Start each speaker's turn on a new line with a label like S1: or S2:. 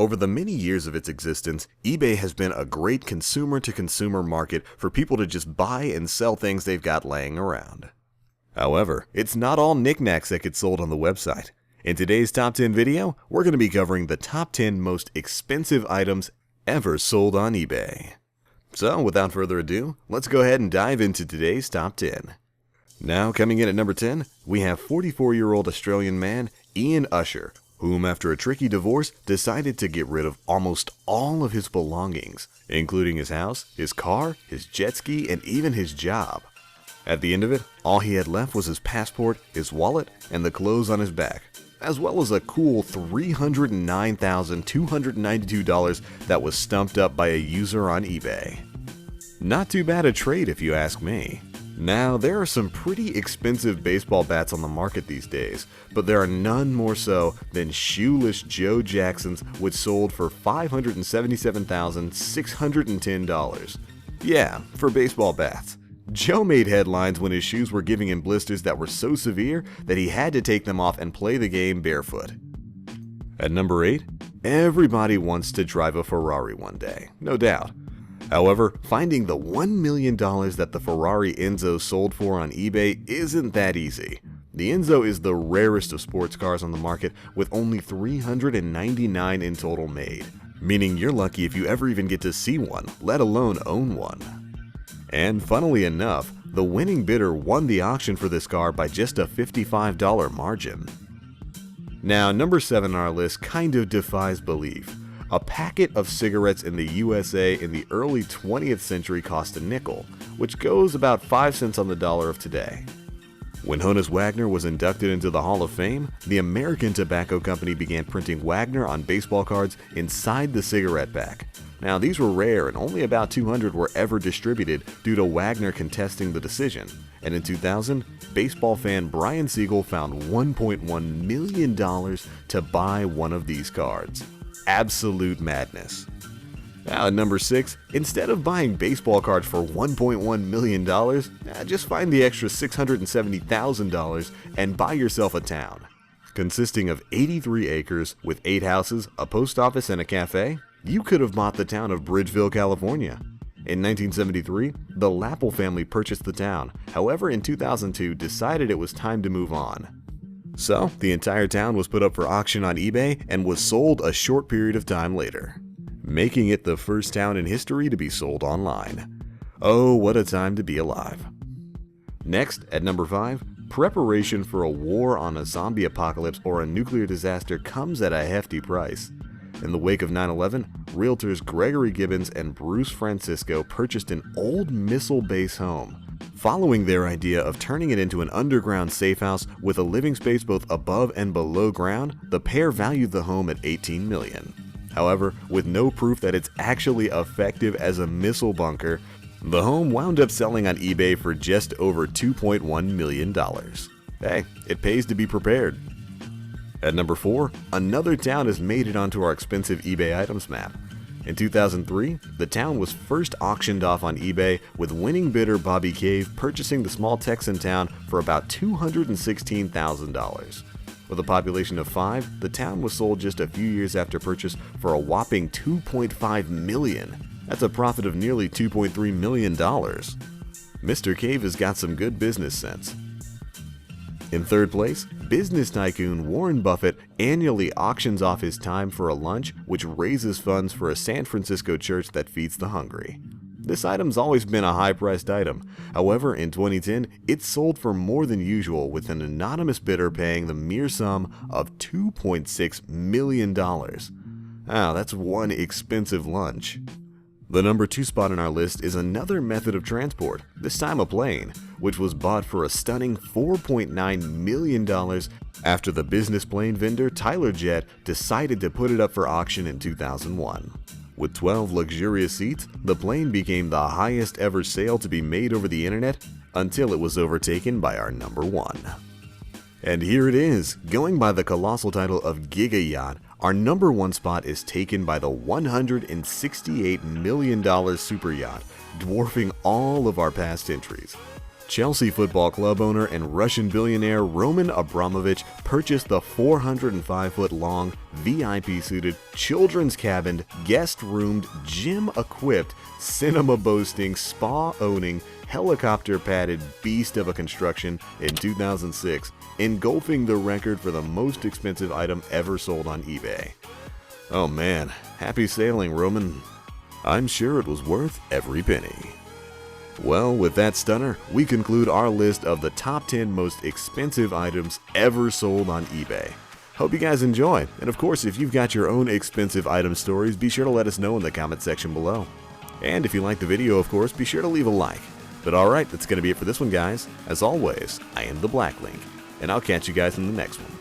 S1: Over the many years of its existence, eBay has been a great consumer-to-consumer market for people to just buy and sell things they've got laying around. However, it's not all knickknacks that get sold on the website. In today's Top 10 video, we're going to be covering the top 10 most expensive items ever sold on eBay. So, without further ado, let's go ahead and dive into today's Top 10. Now, coming in at number 10, we have 44-year-old Australian man Ian Usher, whom after a tricky divorce decided to get rid of almost all of his belongings, including his house, his car, his jet ski, and even his job. At the end of it, all he had left was his passport, his wallet, and the clothes on his back, as well as a cool $309,292 that was stumped up by a user on eBay. Not too bad a trade if you ask me. Now, there are some pretty expensive baseball bats on the market these days, but there are none more so than shoeless Joe Jackson's, which sold for $577,610. Yeah, for baseball bats. Joe made headlines when his shoes were giving him blisters that were so severe that he had to take them off and play the game barefoot. At number 8, everybody wants to drive a Ferrari one day, no doubt. However, finding the $1 million that the Ferrari Enzo sold for on eBay isn't that easy. The Enzo is the rarest of sports cars on the market, with only 399 in total made, meaning you're lucky if you ever even get to see one, let alone own one. And funnily enough, the winning bidder won the auction for this car by just a $55 margin. Now, number 7 on our list kind of defies belief. A packet of cigarettes in the USA in the early 20th century cost a nickel, which goes about 5 cents on the dollar of today. When Honus Wagner was inducted into the Hall of Fame, the American Tobacco Company began printing Wagner on baseball cards inside the cigarette pack. Now, these were rare and only about 200 were ever distributed due to Wagner contesting the decision. And in 2000, baseball fan Brian Siegel found $1.1 million to buy one of these cards. Absolute madness. Now at number 6, instead of buying baseball cards for $1.1 million, just find the extra $670,000 and buy yourself a town. Consisting of 83 acres with 8 houses, a post office, and a cafe, you could have bought the town of Bridgeville, California. In 1973, the Lapple family purchased the town, however in 2002 decided it was time to move on. So, the entire town was put up for auction on eBay and was sold a short period of time later, making it the first town in history to be sold online. Oh, what a time to be alive. Next, at number 5, preparation for a war on a zombie apocalypse or a nuclear disaster comes at a hefty price. In the wake of 9/11, realtors Gregory Gibbons and Bruce Francisco purchased an old missile base home, following their idea of turning it into an underground safe house with a living space both above and below ground. The pair valued the home at $18 million. However, with no proof that it's actually effective as a missile bunker, the home wound up selling on eBay for just over $2.1 million. Hey, it pays to be prepared. At number 4, another town has made it onto our expensive eBay items map. In 2003, the town was first auctioned off on eBay, with winning bidder Bobby Cave purchasing the small Texan town for about $216,000. With a population of 5, the town was sold just a few years after purchase for a whopping $2.5 million. That's a profit of nearly $2.3 million. Mr. Cave has got some good business sense. In third place, business tycoon Warren Buffett annually auctions off his time for a lunch, which raises funds for a San Francisco church that feeds the hungry. This item's always been a high-priced item. However, in 2010, it sold for more than usual, with an anonymous bidder paying the mere sum of $2.6 million. That's one expensive lunch. The number 2 spot on our list is another method of transport, this time a plane, which was bought for a stunning $4.9 million after the business plane vendor Tyler Jet decided to put it up for auction in 2001. With 12 luxurious seats, the plane became the highest ever sale to be made over the internet until it was overtaken by our number 1. And here it is, going by the colossal title of Giga Yacht. Our number 1 spot is taken by the $168 million super yacht, dwarfing all of our past entries. Chelsea Football Club owner and Russian billionaire Roman Abramovich purchased the 405-foot-long, VIP-suited, children's-cabined, guest-roomed, gym-equipped, cinema-boasting, spa-owning, helicopter-padded beast of a construction in 2006, engulfing the record for the most expensive item ever sold on eBay. Oh man, happy sailing, Roman. I'm sure it was worth every penny. Well, with that stunner, we conclude our list of the top 10 most expensive items ever sold on eBay. Hope you guys enjoy, and of course, if you've got your own expensive item stories, be sure to let us know in the comment section below. And if you liked the video, of course, be sure to leave a like. But alright, that's going to be it for this one, guys. As always, I am the Black Link, and I'll catch you guys in the next one.